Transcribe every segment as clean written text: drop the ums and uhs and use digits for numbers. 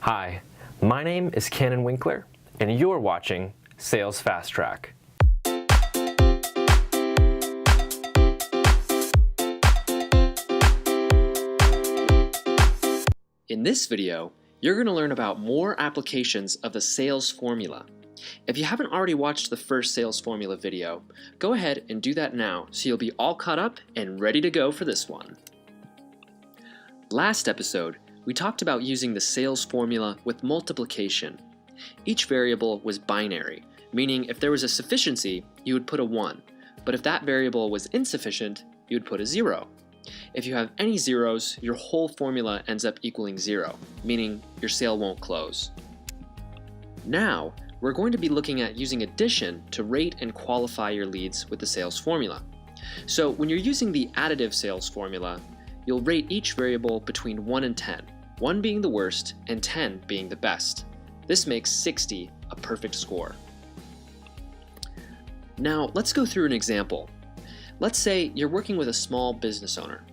Hi, my name is Cannon Winkler, and you're watching Sales Fast Track. In this video, you're going to learn about more applications of the sales formula. If you haven't already watched the first sales formula video, go ahead and do that now so you'll be all caught up and ready to go for this one. Last episode, we talked about using the sales formula with multiplication. Each variable was binary, meaning if there was a sufficiency, you would put a 1, but if that variable was insufficient, you would put a 0. If you have any zeros, your whole formula ends up equaling 0, meaning your sale won't close. Now, we're going to be looking at using addition to rate and qualify your leads with the sales formula. So when you're using the additive sales formula, you'll rate each variable between 1 and 10, 1 being the worst and 10 being the best. This makes 60 a perfect score. Now, let's go through an example. Let's say you're working with a small business owner.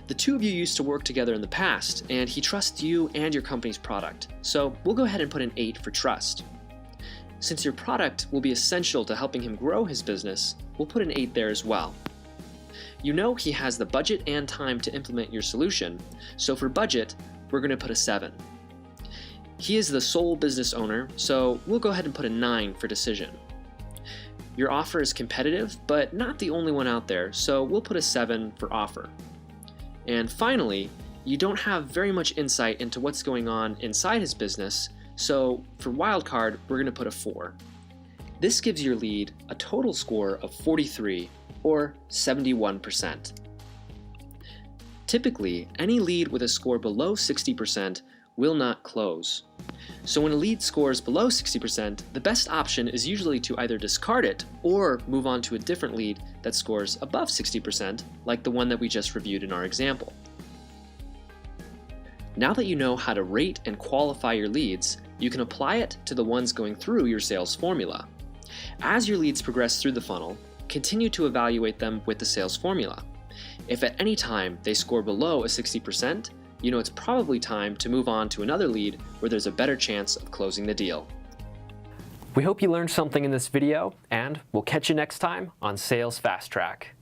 The two of you used to work together in the past, and he trusts you and your company's product. So we'll go ahead and put an 8 for trust. Since your product will be essential to helping him grow his business, we'll put an 8 there as well. You know he has the budget and time to implement your solution, so for budget, we're going to put a 7. He is the sole business owner, so we'll go ahead and put a 9 for decision. Your offer is competitive, but not the only one out there, so we'll put a 7 for offer. And finally, you don't have very much insight into what's going on inside his business, so for wildcard, we're going to put a 4. This gives your lead a total score of 43, or 71%. Typically, any lead with a score below 60% will not close. So when a lead scores below 60%, the best option is usually to either discard it or move on to a different lead that scores above 60%, like the one that we just reviewed in our example. Now that you know how to rate and qualify your leads, you can apply it to the ones going through your sales formula. As your leads progress through the funnel, continue to evaluate them with the sales formula. If at any time they score below a 60%, you know it's probably time to move on to another lead where there's a better chance of closing the deal. We hope you learned something in this video, and we'll catch you next time on Sales Fast Track.